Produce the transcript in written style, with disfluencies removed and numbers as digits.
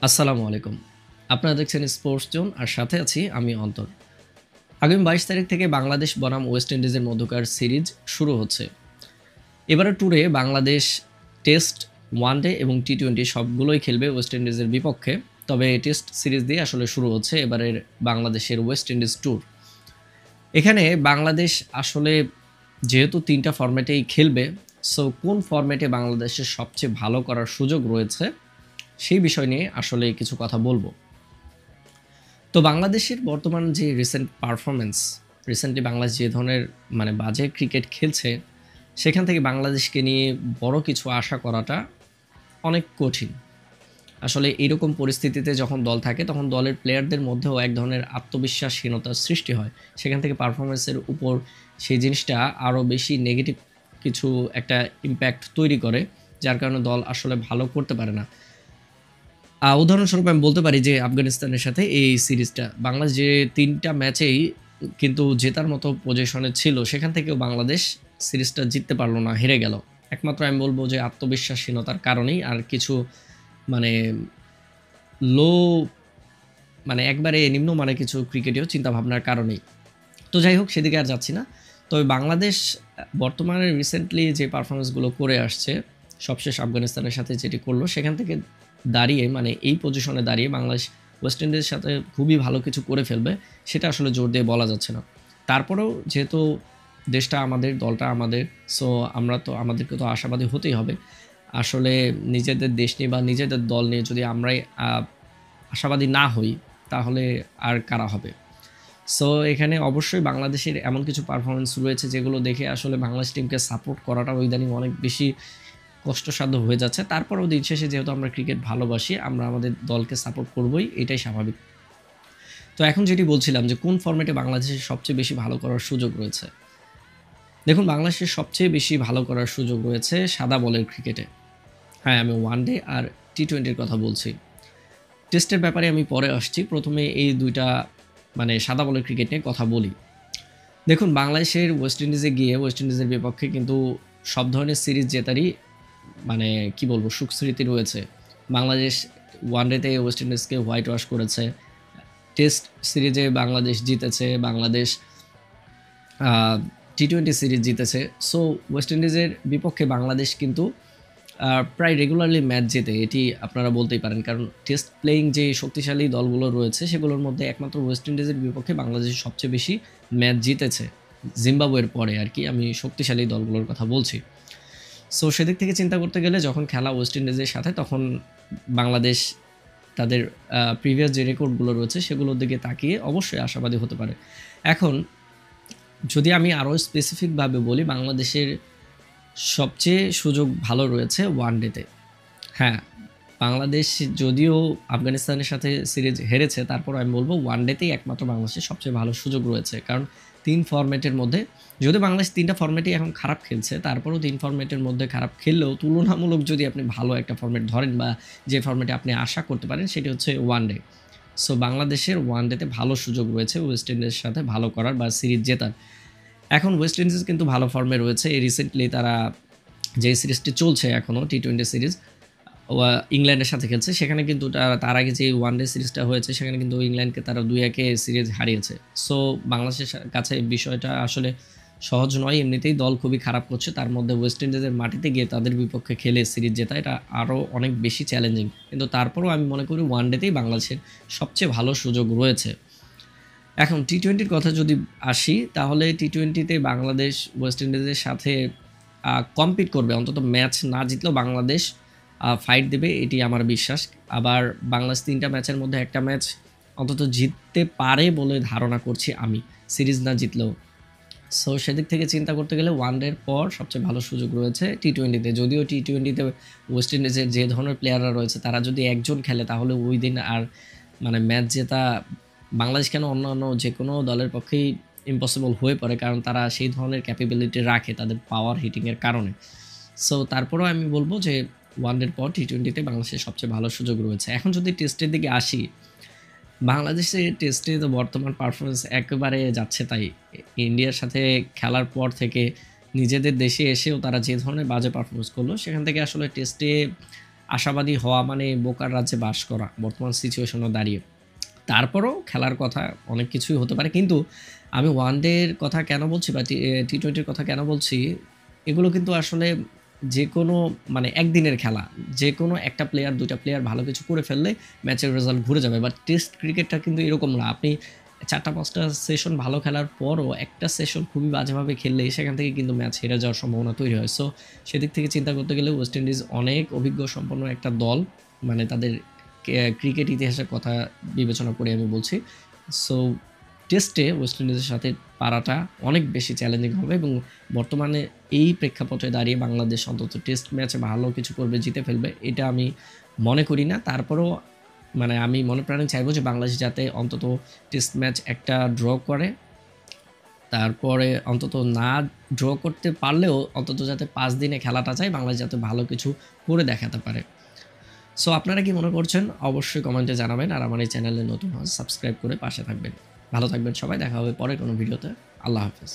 আসসালামু আলাইকুম। আপনারা দেখছেন স্পোর্টস জোন আর সাথে আছি আমি অন্তর। আগামী ২২ তারিখ থেকে বাংলাদেশ বনাম ওয়েস্ট ইন্ডিজের মধ্যকার সিরিজ শুরু হচ্ছে। এবারের ট্যুরে বাংলাদেশ টেস্ট, ওয়ানডে এবং টি-টোয়েন্টি সবগুলোই খেলবে ওয়েস্ট ইন্ডিজের বিপক্ষে। তবে টেস্ট সিরিজ দিয়ে আসলে শুরু হচ্ছে এবারের বাংলাদেশের ওয়েস্ট ইন্ডিজ ট্যুর। এখানে বাংলাদেশ আসলে যেহেতু ৩ টা ফরম্যাটেই খেলবে, সো কোন ফরম্যাটে বাংলাদেশের সবচেয়ে ভালো করার সুযোগ রয়েছে, সেই বিষয় নিয়ে আসলে কিছু কথা বলব। তো বাংলাদেশের বর্তমান যে রিসেন্ট পারফরম্যান্স, রিসেন্টলি বাংলাদেশ যে ধরনের বাজে ক্রিকেট খেলছে, সেখান থেকে বাংলাদেশকে নিয়ে বড় কিছু আশা করাটা অনেক কঠিন। আসলে এরকম পরিস্থিতিতে যখন দল থাকে তখন দলের প্লেয়ারদের মধ্যেও এক ধরনের আত্মবিশ্বাসহীনতার সৃষ্টি হয়। সেখান থেকে পারফরম্যান্সের উপর সেই জিনিসটা আরও বেশি নেগেটিভ কিছু একটা ইমপ্যাক্ট তৈরি করে, যার কারণে দল আসলে ভালো করতে পারে না। উদাহরণস্বরূপ আমি বলতে পারি যে আফগানিস্তানের সাথে এই সিরিজটা বাংলাদেশ যে ৩ টা ম্যাচেই কিন্তু জেতার মতো পজিশনে ছিল, সেখান থেকেও বাংলাদেশ সিরিজটা জিততে পারল না, হেরে গেল। একমাত্র আমি বলব যে আত্মবিশ্বাসহীনতার কারণেই, আর কিছু মানে লো একবারে নিম্নমানের কিছু ক্রিকেটীয় চিন্তাভাবনার কারণেই। তো যাই হোক, সেদিকে আর যাচ্ছি না। তবে বাংলাদেশ বর্তমানে রিসেন্টলি যে পারফরমেন্সগুলো করে আসছে, সবশেষ আফগানিস্তানের সাথে যেটি করলো, সেখান থেকে দাঁড়িয়ে এই পজিশনে দাঁড়িয়ে বাংলাদেশ ওয়েস্ট ইন্ডিজের সাথে খুবই ভালো কিছু করে ফেলবে, সেটা আসলে জোর দিয়ে বলা যাচ্ছে না। তারপরেও যেহেতু দেশটা আমাদের, দলটা আমাদের, সো আমাদেরকে তো আশাবাদী হতেই হবে। আসলে নিজেদের দেশ নিয়ে বা নিজেদের দল নিয়ে যদি আমরাই আশাবাদী না হই, তাহলে আর কারা হবে? সো এখানে অবশ্যই বাংলাদেশের এমন কিছু পারফরম্যান্স রয়েছে যেগুলো দেখে আসলে বাংলাদেশ টিমকে সাপোর্ট করাটা ইদানিং অনেক বেশি কষ্টসাধ্য হয়ে যাচ্ছে। তারপরেও দিন শেষে যেহেতু আমরা ক্রিকেট ভালোবাসি, আমরা আমাদের দলকে সাপোর্ট করবই, এটাই স্বাভাবিক। তো এখন যেটি বলছিলাম যে কোন ফরম্যাটে বাংলাদেশের সবচেয়ে বেশি ভালো করার সুযোগ রয়েছে। দেখুন, বাংলাদেশের সবচেয়ে বেশি ভালো করার সুযোগ রয়েছে সাদা বলের ক্রিকেটে। হ্যাঁ, আমি ওয়ানডে আর টি-টোয়েন্টির কথা বলছি। টেস্টের ব্যাপারে আমি পরে আসছি। প্রথমে এই ২ টা সাদা বলের ক্রিকেট নিয়ে কথা বলি। দেখুন, বাংলাদেশের ওয়েস্ট ইন্ডিজে গিয়ে ওয়েস্ট ইন্ডিজের বিপক্ষে কিন্তু সব ধরনের সিরিজ জেতারই কি বলবো, সুখস্মৃতি রয়েছে। বাংলাদেশ ওয়ানডেতে ওয়েস্ট ইন্ডিজকে হোয়াইট ওয়াশ করেছে। টেস্ট সিরিজে বাংলাদেশ জিতেছে, বাংলাদেশ আ টি-টোয়েন্টি সিরিজ জিতেছে। সো ওয়েস্ট ইন্ডিজের বিপক্ষে বাংলাদেশ কিন্তু প্রায় রেগুলারলি ম্যাচ জেতে, এটি আপনারা বলতেই পারেন। কারণ টেস্ট প্লেয়িং যে শক্তিশালী দলগুলো রয়েছে, সেগুলোর মধ্যে একমাত্র ওয়েস্ট ইন্ডিজের বিপক্ষে বাংলাদেশ সবচেয়ে বেশি ম্যাচ জিতেছে। জিম্বাবুয়ের পরে আরকি আমি শক্তিশালী দলগুলোর কথা বলছি। সো সেদিক থেকে চিন্তা করতে গেলে যখন খেলা ওয়েস্ট ইন্ডিজের সাথে, তখন বাংলাদেশ তাদের প্রিভিয়াস যে রেকর্ডগুলো রয়েছে সেগুলোর দিকে তাকিয়ে অবশ্যই আশাবাদী হতে পারে। এখন যদি আমি আরও স্পেসিফিকভাবে বলি, বাংলাদেশের সবচেয়ে সুযোগ ভালো রয়েছে ওয়ানডেতে। হ্যাঁ, বাংলাদেশ যদিও আফগানিস্তানের সাথে সিরিজ হেরেছে, তারপরও আমি বলব ওয়ানডেতেই একমাত্র বাংলাদেশের সবচেয়ে ভালো সুযোগ রয়েছে। কারণ ৩ ফরম্যাটের মধ্যে, যদিও বাংলাদেশ ৩ টা ফরম্যাটেই এখন খারাপ খেলছে, তারপরেও ৩ ফরম্যাটের মধ্যে খারাপ খেললেও তুলনামূলক যদি আপনি ভালো একটা ফরম্যাট ধরেন বা যে ফরম্যাটে আপনি আশা করতে পারেন, সেটি হচ্ছে ওয়ানডে। সো বাংলাদেশের ওয়ানডেতে ভালো সুযোগ রয়েছে ওয়েস্ট ইন্ডিজের সাথে ভালো করার বা সিরিজ জেতার। এখন ওয়েস্ট ইন্ডিজ কিন্তু ভালো ফর্মে রয়েছে। রিসেন্টলি তারা যে সিরিজটি চলছে এখনও টি-টোয়েন্টি সিরিজ, ইংল্যান্ডের সাথে খেলছে, সেখানে কিন্তু তার আগে যে ওয়ানডে সিরিজটা হয়েছে, সেখানে কিন্তু ইংল্যান্ডকে তারা ২-১ সিরিজ হারিয়েছে। সো বাংলাদেশের কাছে বিষয়টা আসলে সহজ নয়। এমনিতেই দল খুবই খারাপ করছে, তার মধ্যে ওয়েস্ট ইন্ডিজের মাটিতে গিয়ে তাদের বিপক্ষে খেলে সিরিজ জেতা, এটা আরও অনেক বেশি চ্যালেঞ্জিং। কিন্তু তারপরেও আমি মনে করি ওয়ানডেতেই বাংলাদেশের সবচেয়ে ভালো সুযোগ রয়েছে। এখন টি-টোয়েন্টির কথা যদি আসি, তাহলে টি-টোয়েন্টিতে বাংলাদেশ ওয়েস্ট ইন্ডিজের সাথে কম্পিট করবে। অন্তত ম্যাচ না জিতলেও বাংলাদেশ ফাইট দেবে, এটি আমার বিশ্বাস। আবার বাংলাদেশ ৩ টা ম্যাচের মধ্যে একটা ম্যাচ অন্তত জিততে পারে বলে ধারণা করছি আমি, সিরিজ না জিতলেও। সো সেদিক থেকে চিন্তা করতে গেলে ওয়ানডের পর সবচেয়ে ভালো সুযোগ রয়েছে টি-টোয়েন্টিতে। যদিও টি-টোয়েন্টিতে ওয়েস্ট ইন্ডিজের যে ধরনের প্লেয়াররা রয়েছে, তারা যদি একজন খেলে, তাহলে ওই দিন আর ম্যাচ জেতা বাংলাদেশ কেন, অন্যান্য যেকোনো দলের পক্ষেই ইম্পসিবল হয়ে পড়ে, কারণ তারা সেই ধরনের ক্যাপাবিলিটি রাখে তাদের পাওয়ার হিটিংয়ের কারণে। সো তারপরেও আমি বলব যে ওয়ানডের পর টি-টোয়েন্টিতে বাংলাদেশের সবচেয়ে ভালো সুযোগ রয়েছে। এখন যদি টেস্টের দিকে আসি, বাংলাদেশের টেস্টে তো বর্তমান পারফরমেন্স একেবারে যাচ্ছে তাই। ইন্ডিয়ার সাথে খেলার পর থেকে নিজেদের দেশে এসেও তারা যে ধরনের বাজে পারফরমেন্স করলো, সেখান থেকে আসলে টেস্টে আশাবাদী হওয়া মানে বোকার রাজ্যে বাস করা বর্তমান সিচুয়েশনে দাঁড়িয়ে। তারপরও খেলার কথা অনেক কিছুই হতে পারে। কিন্তু আমি ওয়ানডের কথা কেন বলছি বা টি-টোয়েন্টির কথা কেন বলছি, এগুলো কিন্তু আসলে যেকোনো মানে একদিনের খেলা। যেকোনো একটা প্লেয়ার, ২ টা প্লেয়ার ভালো কিছু করে ফেললে ম্যাচের রেজাল্ট ঘুরে যাবে। বাট টেস্ট ক্রিকেটটা কিন্তু এরকম না। আপনি ৪টা ৫টা সেশন ভালো খেলার পরও একটা সেশন খুবই বাজেভাবে খেললে সেখান থেকে কিন্তু ম্যাচ হেরে যাওয়ার সম্ভাবনা তৈরি হয়। সো সেদিক থেকে চিন্তা করতে গেলে ওয়েস্ট ইন্ডিজ অনেক অভিজ্ঞ সম্পন্ন একটা দল। মানে তাদের ক্রিকেট ইতিহাসের কথা বিবেচনা করে আমি বলছি। সো টেস্টে ওয়েস্ট ইন্ডিজের সাথে পারাটা অনেক বেশি চ্যালেঞ্জিং হবে এবং বর্তমানে এই প্রেক্ষাপটে দাঁড়িয়ে বাংলাদেশ অন্তত টেস্ট ম্যাচে ভালো কিছু করবে, জিতে ফেলবে এটা আমি মনে করি না। তারপরেও মানে আমি মনে প্রাণে চাইবো যে বাংলাদেশ যাতে অন্তত টেস্ট ম্যাচ একটা ড্র করে। তারপরে অন্তত না ড্র করতে পারলেও অন্তত যাতে ৫ দিনে খেলাটা যায়, বাংলাদেশ যাতে ভালো কিছু করে দেখাতে পারে। সো আপনারা কি মনে করছেন অবশ্যই কমেন্টে জানাবেন। আর আমার এই চ্যানেলে নতুন হন সাবস্ক্রাইব করে পাশে থাকবেন। ভালো থাকবেন সবাই, দেখা হবে পরে কোনো ভিডিওতে। আল্লাহ হাফেজ।